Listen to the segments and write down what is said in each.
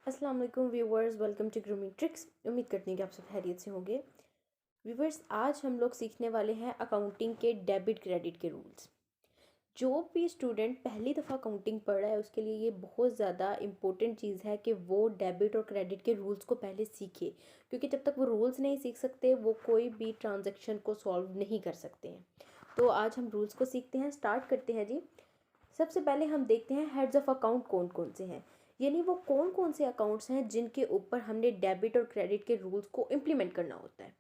अस्सलाम वालेकुम viewers, welcome to grooming tricks. उम्मीद करती हूँ कि आप सब खैरियत से होंगे। व्यूवर्स, आज हम लोग सीखने वाले हैं अकाउंटिंग के डेबिट क्रेडिट के रूल्स। जो भी स्टूडेंट पहली दफ़ा अकाउंटिंग पढ़ रहा है उसके लिए ये बहुत ज़्यादा इम्पोर्टेंट चीज़ है कि वो डेबिट और क्रेडिट के रूल्स को पहले सीखे, क्योंकि जब तक वो रूल्स नहीं सीख सकते वो कोई भी ट्रांजैक्शन को सॉल्व नहीं कर सकते हैं। तो आज हम रूल्स को सीखते हैं, स्टार्ट करते हैं जी। सबसे पहले हम देखते हैं हेड्स ऑफ अकाउंट कौन कौन से हैं, यानी वो कौन कौन से अकाउंट्स हैं जिनके ऊपर हमने डेबिट और क्रेडिट के रूल्स को इम्प्लीमेंट करना होता है।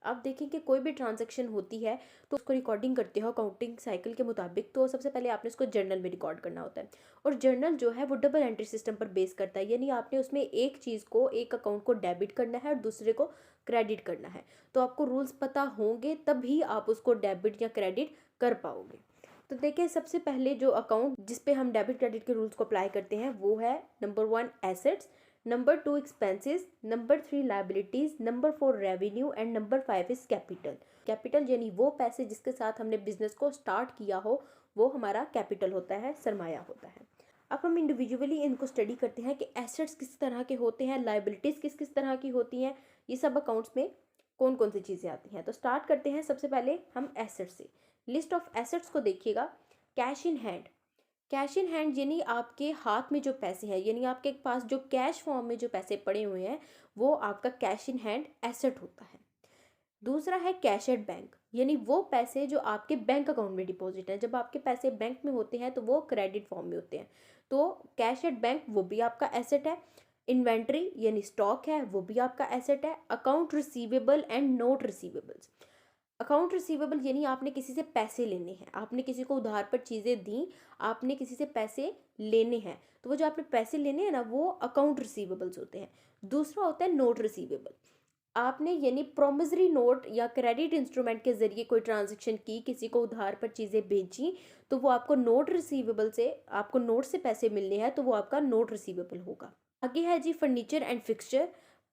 आप देखें कि कोई भी ट्रांजैक्शन होती है तो उसको रिकॉर्डिंग करते हो अकाउंटिंग साइकिल के मुताबिक, तो सबसे पहले आपने उसको जर्नल में रिकॉर्ड करना होता है। और जर्नल जो है वो डबल एंट्री सिस्टम पर बेस करता है, यानी आपने उसमें एक चीज़ को, एक अकाउंट को डेबिट करना है और दूसरे को क्रेडिट करना है। तो आपको रूल्स पता होंगे तभी आप उसको डेबिट या क्रेडिट कर पाओगे। तो देखिए, सबसे पहले जो अकाउंट जिस पे हम डेबिट क्रेडिट के रूल्स को अप्लाई करते हैं वो है number 1 assets, number 2 expenses, number 3 liabilities, number 4 revenue and number 5 is capital. Capital यानी वो पैसे जिसके साथ हमने बिजनेस को स्टार्ट किया हो, वो हमारा कैपिटल होता है, सरमाया होता है। अब हम इंडिविजुअली इनको स्टडी करते हैं कि एसेट्स किस तरह के होते हैं, लाइबिलिटीज़ किस किस तरह की होती हैं, ये सब अकाउंट्स में कौन कौन सी चीज़ें आती हैं। तो स्टार्ट करते हैं सबसे पहले हम एसेट्स से। लिस्ट ऑफ एसेट्स को देखिएगा। Cash in hand, cash in hand यानी आपके हाथ में जो पैसे हैं, यानी आपके पास जो कैश फॉर्म में जो पैसे पड़े हुए हैं वो आपका कैश इन हैंड एसेट होता है। दूसरा है कैश एट बैंक, यानी वो पैसे जो आपके बैंक अकाउंट में डिपॉजिट हैं। जब आपके पैसे बैंक में होते हैं तो वो क्रेडिट फॉर्म में होते हैं, तो कैश एट बैंक वो भी आपका एसेट है। इन्वेंट्री यानी स्टॉक है, वो भी आपका एसेट है। Account receivable and note receivables, account receivable यानी आपने किसी से पैसे लेने हैं, आपने किसी को उधार पर चीज़ें दी, आपने किसी से पैसे लेने हैं, तो वो जो आपने पैसे लेने हैं ना वो अकाउंट रिसीवेबल्स होते हैं। दूसरा होता है नोट रिसीवेबल, आपने यानी प्रोमिसरी नोट या क्रेडिट इंस्ट्रूमेंट के जरिए कोई ट्रांजैक्शन की, किसी को उधार पर चीज़ें बेची, तो वो आपको नोट रिसीवेबल से, आपको नोट से पैसे मिलने हैं तो वो आपका नोट रिसीवेबल होगा। आगे है जी furniture and fixture,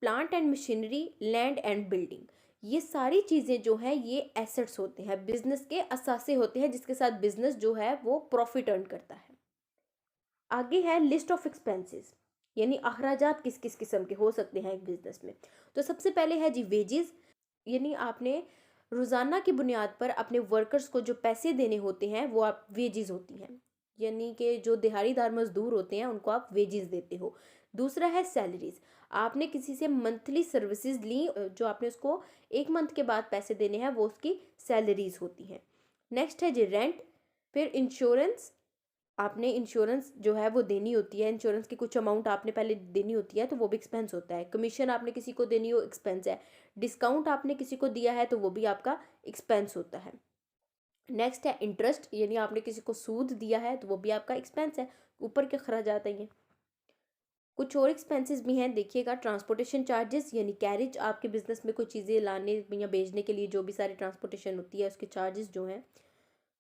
plant and machinery, land and building. ये सारी चीज़ें जो हैं ये एसेट्स होते हैं, बिजनेस के असासे होते हैं जिसके साथ बिजनेस जो है वो प्रॉफिट अर्न करता है। आगे है लिस्ट ऑफ एक्सपेंसेस, यानी अखराजात किस किस किस्म के हो सकते हैं एक बिजनेस में। तो सबसे पहले है जी वेजेस, यानी आपने रोज़ाना की बुनियाद पर अपने वर्कर्स को जो पैसे देने होते हैं वो आप वेजेस होती हैं, यानी कि जो दिहाड़ीदार मजदूर होते हैं उनको आप वेजेस देते हो। दूसरा है सैलरीज, आपने किसी से मंथली सर्विसेज ली, जो आपने उसको एक मंथ के बाद पैसे देने हैं वो उसकी सैलरीज होती हैं। नेक्स्ट है जी रेंट। फिर इंश्योरेंस, आपने इंश्योरेंस जो है वो देनी होती है, इंश्योरेंस की कुछ अमाउंट आपने पहले देनी होती है तो वो भी एक्सपेंस होता है। कमीशन आपने किसी को देनी हो, एक्सपेंस है। डिस्काउंट आपने किसी को दिया है तो वो भी आपका एक्सपेंस होता है। नेक्स्ट है इंटरेस्ट, यानी आपने किसी को सूद दिया है तो वो भी आपका एक्सपेंस है, ऊपर के खर्च हैं। कुछ और एक्सपेंसेस भी हैं, देखिएगा। ट्रांसपोर्टेशन चार्जेस, यानी कैरेज, आपके बिजनेस में कोई चीज़ें लाने या भेजने के लिए जो भी सारी ट्रांसपोर्टेशन होती है उसके चार्जेस जो हैं।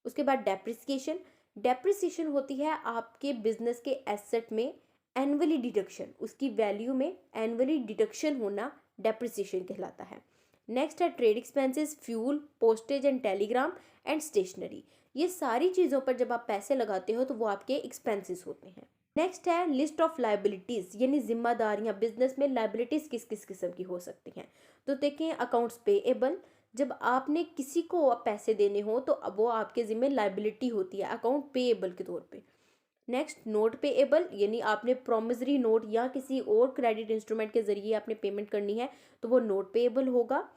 उसके बाद डेप्रिसिएशन, डेप्रिसिएशन होती है आपके बिजनेस के एसेट में एनुअली डिडक्शन, उसकी वैल्यू में एनुअली डिडक्शन होना डेप्रिसिएशन कहलाता है। नेक्स्ट है trade expenses, fuel, postage and telegram and stationery. ये सारी चीज़ों पर जब आप पैसे लगाते हो तो वो आपके एक्सपेंसेस होते हैं। नेक्स्ट है लिस्ट ऑफ लाइबिलिटीज़, यानी जिम्मेदारियां, बिजनेस में लाइबिलिटीज़ किस किस किस्म की हो सकती हैं। तो देखें, अकाउंट्स पेएबल, जब आपने किसी को पैसे देने हो तो अब वो आपके ज़िम्मे लाइबिलिटी होती है अकाउंट पेएबल के तौर पे। नेक्स्ट नोट पेएबल, यानी आपने प्रोमिसरी नोट या किसी और क्रेडिट इंस्ट्रूमेंट के ज़रिए आपने पेमेंट करनी है तो वो नोट पेएबल होगा।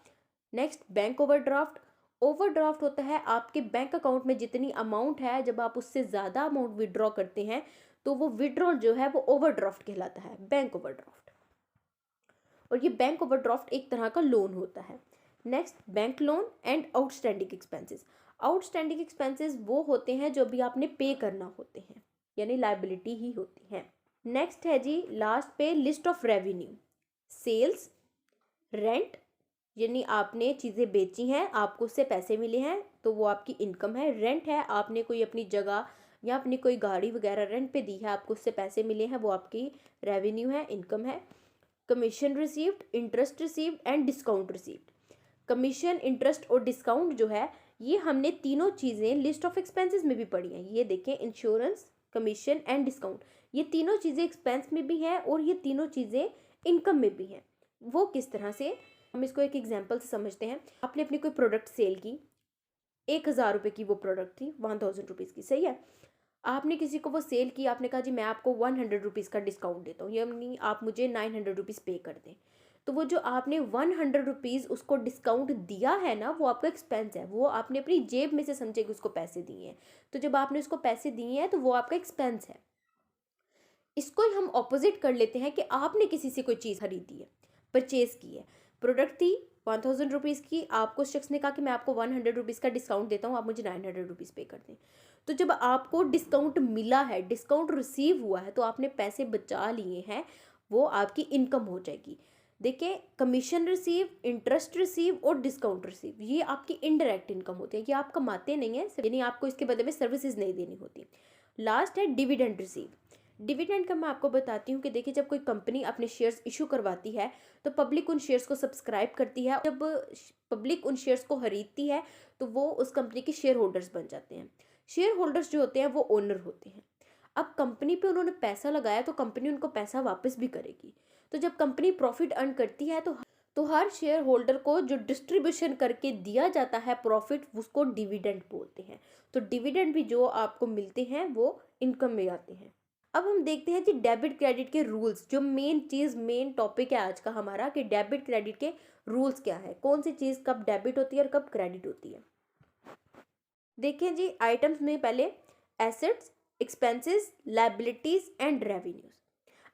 नेक्स्ट बैंक ओवरड्राफ्ट, ओवरड्राफ्ट होता है आपके बैंक अकाउंट में जितनी अमाउंट है, जब आप उससे ज़्यादा अमाउंट विड्रॉ करते हैं तो वो विड्रॉल जो है वो ओवरड्राफ्ट कहलाता है, बैंक ओवरड्राफ्ट। और ये बैंक ओवरड्राफ्ट एक तरह का लोन होता है। Next bank loan and outstanding expenses, outstanding expenses वो होते हैं जो भी आपने पे करना होते हैं, यानी लाइबिलिटी ही होती हैं। नेक्स्ट है जी लास्ट पे list of revenue, sales, rent, यानी आपने चीज़ें बेची हैं, आपको उससे पैसे मिले हैं तो वो आपकी इनकम है। रेंट है, आपने कोई अपनी जगह या अपनी कोई गाड़ी वगैरह रेंट पे दी है, आपको उससे पैसे मिले हैं, वो आपकी रेवेन्यू है, इनकम है। Commission received, interest received and discount received. Commission, interest और डिस्काउंट जो है ये हमने तीनों चीज़ें लिस्ट ऑफ एक्सपेंसेस में भी पढ़ी हैं। ये देखें, इंश्योरेंस, कमीशन एंड डिस्काउंट, ये तीनों चीज़ें एक्सपेंस में भी हैं और ये तीनों चीज़ें इनकम में भी हैं। वो किस तरह से, हम इसको एक एग्जांपल से समझते हैं। आपने अपनी कोई प्रोडक्ट सेल की, 1000 रुपये की वो प्रोडक्ट थी, 1000 रुपीज़ की, सही है। आपने किसी को वो सेल की, आपने कहा जी मैं आपको 100 रुपीज़ का डिस्काउंट देता हूँ, यानी आप मुझे 900 रुपीज़ पे कर दें। तो वो जो आपने 100 रुपीज़ उसको डिस्काउंट दिया है ना, वो आपका एक्सपेंस है, वो आपने अपनी जेब में से समझे कि उसको पैसे दिए हैं। तो जब आपने उसको पैसे दिए हैं तो वो आपका एक्सपेंस है। इसको ही हम ऑपोजिट कर लेते हैं कि आपने किसी से कोई चीज़ खरीदी है, परचेज की है, प्रोडक्ट थी 1000 रुपीज़ की, आपको उस शख्स ने कहा कि मैं आपको 100 रुपीज़ का डिस्काउंट देता हूँ, आप मुझे 900 रुपीज़ पे कर दें। तो जब आपको डिस्काउंट मिला है, डिस्काउंट रिसीव हुआ है, तो आपने पैसे बचा लिए हैं, वो आपकी इनकम हो जाएगी। देखिए, कमीशन रिसीव, इंटरेस्ट रिसीव और डिस्काउंट रिसीव, ये आपकी इनडायरेक्ट इनकम होती है, ये आप कमाते नहीं है, यानी आपको इसके बदले में सर्विसेज नहीं देनी होती। लास्ट है डिविडेंड रिसीव। डिविडेंड का मैं आपको बताती हूँ कि देखिए, जब कोई कंपनी अपने शेयर्स इशू करवाती है तो पब्लिक उन शेयर्स को सब्सक्राइब करती है। जब पब्लिक उन शेयर्स को खरीदती है तो वो उस कंपनी के शेयर होल्डर्स बन जाते हैं। शेयर होल्डर्स जो होते हैं वो ओनर होते हैं। अब कंपनी पे उन्होंने पैसा लगाया तो कंपनी उनको पैसा वापस भी करेगी। तो जब कंपनी प्रॉफिट अर्न करती है तो हर शेयर होल्डर को जो डिस्ट्रीब्यूशन करके दिया जाता है प्रॉफिट, उसको डिविडेंड बोलते हैं। तो डिविडेंड भी जो आपको मिलते हैं वो इनकम में आते हैं। अब हम देखते हैं जी डेबिट क्रेडिट के रूल्स, जो मेन टॉपिक है आज का हमारा, कि डेबिट क्रेडिट के रूल्स क्या है, कौन सी चीज़ कब डेबिट होती है और कब क्रेडिट होती है। देखिए जी, आइटम्स में पहले assets, expenses, liabilities and revenues.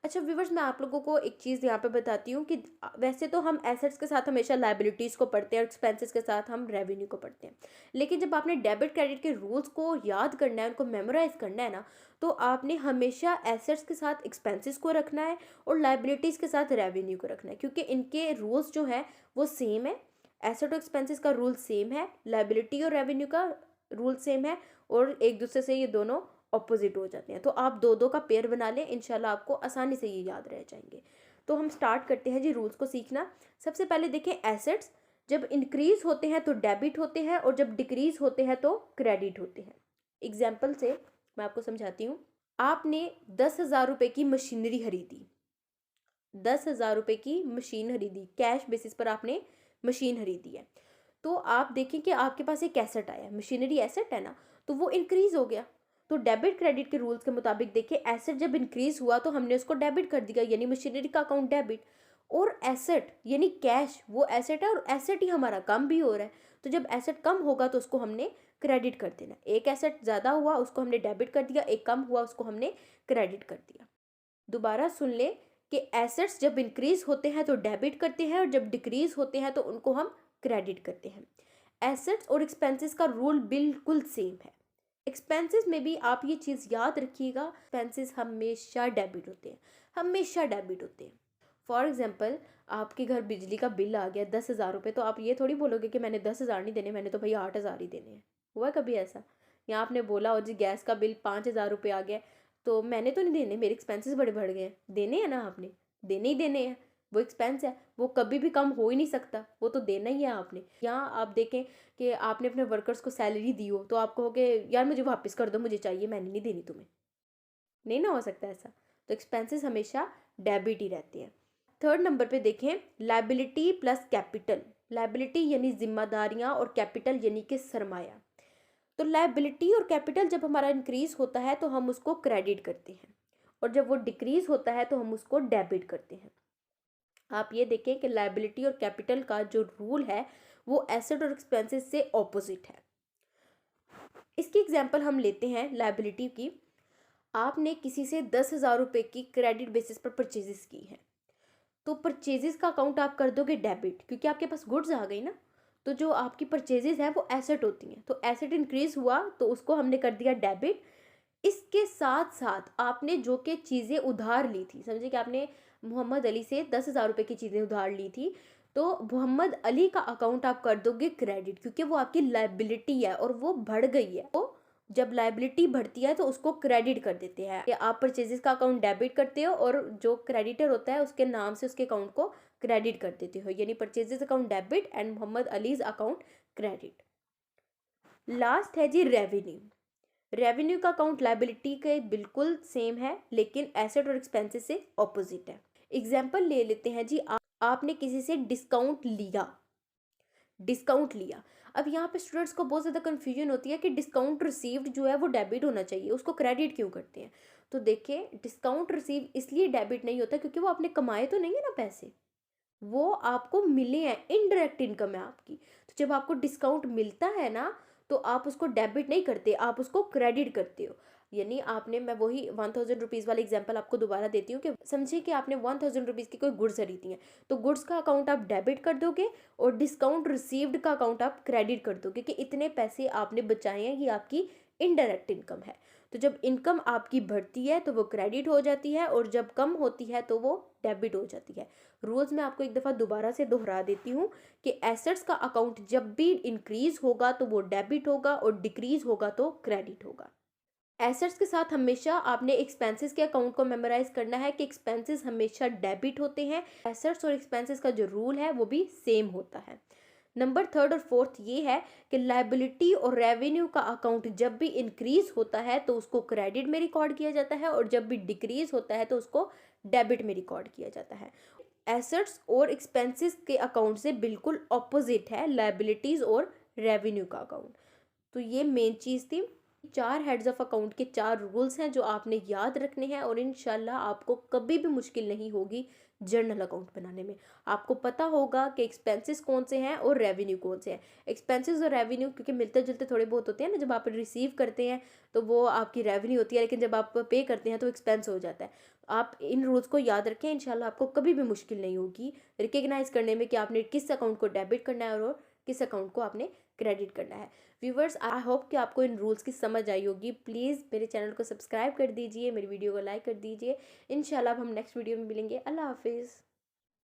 अच्छा व्यूवर्स, मैं आप लोगों को एक चीज़ यहाँ पे बताती हूँ कि वैसे तो हम एसेट्स के साथ हमेशा लायबिलिटीज़ को पढ़ते हैं और एक्सपेंसेस के साथ हम रेवेन्यू को पढ़ते हैं। लेकिन जब आपने डेबिट क्रेडिट के रूल्स को याद करना है, उनको मेमोराइज करना है ना, तो आपने हमेशा एसेट्स के साथ एक्सपेंसेस को रखना है और लायबिलिटीज़ के साथ रेवेन्यू को रखना है, क्योंकि इनके रूल्स जो है वो सेम है। एसेट और एक्सपेंसेस का रूल सेम है, लायबिलिटी और रेवेन्यू का रूल सेम है, और एक दूसरे से ये दोनों ऑपोजिट हो जाते हैं। तो आप दो दो का पेयर बना लें, इंशाल्लाह आपको आसानी से ये याद रह जाएंगे। तो हम स्टार्ट करते हैं जी रूल्स को सीखना। सबसे पहले देखें, एसेट्स जब इंक्रीज होते हैं तो डेबिट होते हैं और जब डिक्रीज होते हैं तो क्रेडिट होते हैं। एग्जाम्पल से मैं आपको समझाती हूँ। आपने 10,000 रुपये की मशीनरी खरीदी, 10,000 रुपये की मशीन खरीदी, कैश बेसिस पर आपने मशीन खरीदी है। तो आप देखें कि आपके पास एक एसेट आया, मशीनरी एसेट है ना, तो वो इंक्रीज हो गया। तो डेबिट क्रेडिट के रूल्स के मुताबिक देखिए, एसेट जब इंक्रीज हुआ तो हमने उसको डेबिट कर दिया, यानी मशीनरी का अकाउंट डेबिट। और एसेट यानी कैश, वो एसेट है और एसेट ही हमारा कम भी हो रहा है। तो जब एसेट कम होगा तो उसको हमने क्रेडिट कर देना। एक एसेट ज़्यादा हुआ उसको हमने डेबिट कर दिया, एक कम हुआ उसको हमने क्रेडिट कर दिया। दोबारा सुन ले कि एसेट्स जब इंक्रीज होते हैं तो डेबिट करते हैं और जब डिक्रीज होते हैं तो उनको हम क्रेडिट करते हैं। एसेट्स और एक्सपेंसेस का रूल बिल्कुल सेम है। एक्सपेंसेस में भी आप ये चीज़ याद रखिएगा, एक्सपेंसेस हमेशा डेबिट होते हैं, हमेशा डेबिट होते हैं। फॉर एग्जाम्पल, आपके घर बिजली का बिल आ गया 10,000 रुपये, तो आप ये थोड़ी बोलोगे कि मैंने 10,000 नहीं देने, मैंने तो भैया 8,000 ही देने हैं। हुआ कभी ऐसा? या आपने बोला हो जी गैस का बिल 5,000 रुपये आ गया, तो मैंने तो नहीं देने, मेरे एक्सपेंसेस बड़े बढ़ गए हैं। देने हैं ना, आपने देने ही देने हैं, वो एक्सपेंस है, वो कभी भी कम हो ही नहीं सकता, वो तो देना ही है आपने। यहाँ आप देखें कि आपने अपने वर्कर्स को सैलरी दी हो तो आप कहोगे यार मुझे वापस कर दो, मुझे चाहिए, मैंने नहीं देनी तुम्हें। नहीं ना हो सकता ऐसा। तो एक्सपेंसेस हमेशा डेबिट ही रहते हैं। थर्ड नंबर पे देखें, लायबिलिटी प्लस कैपिटल। लायबिलिटी यानी जिम्मेदारियां और कैपिटल यानी कि सरमाया। तो लायबिलिटी और कैपिटल जब हमारा इंक्रीज होता है तो हम उसको क्रेडिट करते हैं, और जब वो डिक्रीज होता है तो हम उसको डेबिट करते हैं। आप ये देखें कि लायबिलिटी और कैपिटल का जो रूल है वो एसेट और एक्सपेंसेस से ऑपोजिट है। इसकी एग्जांपल हम लेते हैं लायबिलिटी की। आपने किसी से 10,000 रुपये की क्रेडिट बेसिस पर परचेजेस की हैं, तो परचेजेस का अकाउंट आप कर दोगे डेबिट, क्योंकि आपके पास गुड्स आ गई ना। तो जो आपकी परचेजेस हैं वो एसेट होती हैं, तो एसेट इंक्रीज हुआ तो उसको हमने कर दिया डेबिट। इसके साथ साथ आपने जो कि चीज़ें उधार ली थी, समझिए कि आपने मोहम्मद अली से 10,000 रुपये की चीज़ें उधार ली थी, तो मोहम्मद अली का अकाउंट आप कर दोगे क्रेडिट, क्योंकि वो आपकी लायबिलिटी है और वो बढ़ गई है। तो जब लायबिलिटी बढ़ती है तो उसको क्रेडिट कर देते हैं, कि आप परचेजेस का अकाउंट डेबिट करते हो और जो क्रेडिटर होता है उसके नाम से उसके अकाउंट को क्रेडिट कर देते हो, यानी purchases account debit and Mohammad Ali's account credit. Last है जी रेवेन्यू। रेवेन्यू का अकाउंट लायबिलिटी के बिल्कुल सेम है, लेकिन एसेट और एक्सपेंसेस से ऑपोजिट है। एग्जाम्पल ले लेते हैं जी, आपने किसी से डिस्काउंट लिया। अब यहाँ पे स्टूडेंट्स को बहुत ज़्यादा कन्फ्यूजन होती है कि डिस्काउंट रिसीव्ड जो है वो डेबिट होना चाहिए, उसको क्रेडिट क्यों करते हैं। तो देखिए, डिस्काउंट रिसीव इसलिए डेबिट नहीं होता क्योंकि वो आपने कमाए तो नहीं है ना पैसे, वो आपको मिले हैं, इनडायरेक्ट इनकम है आपकी। तो जब आपको डिस्काउंट मिलता है ना, तो आप उसको डेबिट नहीं करते, आप उसको क्रेडिट करते हो। यानी आपने, मैं वही 1000 रुपीज़ वाला एग्जांपल आपको दोबारा देती हूँ कि समझिए कि आपने 1000 रुपीज़ की कोई गुड्स खरीदी हैं, तो गुड्स का अकाउंट आप डेबिट कर दोगे और डिस्काउंट रिसीव्ड का अकाउंट आप क्रेडिट कर दोगे कि इतने पैसे आपने बचाए हैं, ये आपकी इनडायरेक्ट इनकम है। तो जब इनकम आपकी बढ़ती है तो वो क्रेडिट हो जाती है, और जब कम होती है तो वो डेबिट हो जाती है। रूल्स मैं आपको एक दफ़ा दोबारा से दोहरा देती हूँ कि एसेट्स का अकाउंट जब भी इंक्रीज होगा तो वो डेबिट होगा, और डिक्रीज होगा तो क्रेडिट होगा। एसेट्स के साथ हमेशा आपने एक्सपेंसेस के अकाउंट को मेमोराइज करना है कि एक्सपेंसेस हमेशा डेबिट होते हैं। एसेट्स और एक्सपेंसेस का जो रूल है वो भी सेम होता है। नंबर थर्ड और फोर्थ ये है कि लायबिलिटी और रेवेन्यू का अकाउंट जब भी इंक्रीज होता है तो उसको क्रेडिट में रिकॉर्ड किया जाता है, और जब भी डिक्रीज होता है तो उसको डेबिट में रिकॉर्ड किया जाता है। एसेट्स और एक्सपेंसेस के अकाउंट से बिल्कुल ऑपोजिट है लायबिलिटीज और रेवेन्यू का अकाउंट। तो ये मेन चीज़ थी। 4 हेड्स ऑफ अकाउंट के 4 रूल्स हैं जो आपने याद रखने हैं, और इंशाल्लाह आपको कभी भी मुश्किल नहीं होगी जर्नल अकाउंट बनाने में। आपको पता होगा कि एक्सपेंसेस कौन से हैं और रेवेन्यू कौन से हैं। एक्सपेंसेस और रेवेन्यू क्योंकि मिलते जुलते थोड़े बहुत होते हैं ना, जब आप रिसीव करते हैं तो वो आपकी रेवेन्यू होती है, लेकिन जब आप पे करते हैं तो एक्सपेंस हो जाता है। आप इन रूल्स को याद रखें, इंशाल्लाह आपको कभी भी मुश्किल नहीं होगी रिकग्नाइज करने में कि आपने किस अकाउंट को डेबिट करना है और किस अकाउंट को आपने क्रेडिट करना है। व्यूवर्स, आई होप कि आपको इन रूल्स की समझ आई होगी। प्लीज़ मेरे चैनल को सब्सक्राइब कर दीजिए, मेरी वीडियो को लाइक कर दीजिए। इंशाल्लाह अब हम नेक्स्ट वीडियो में मिलेंगे। अल्लाह हाफिज़।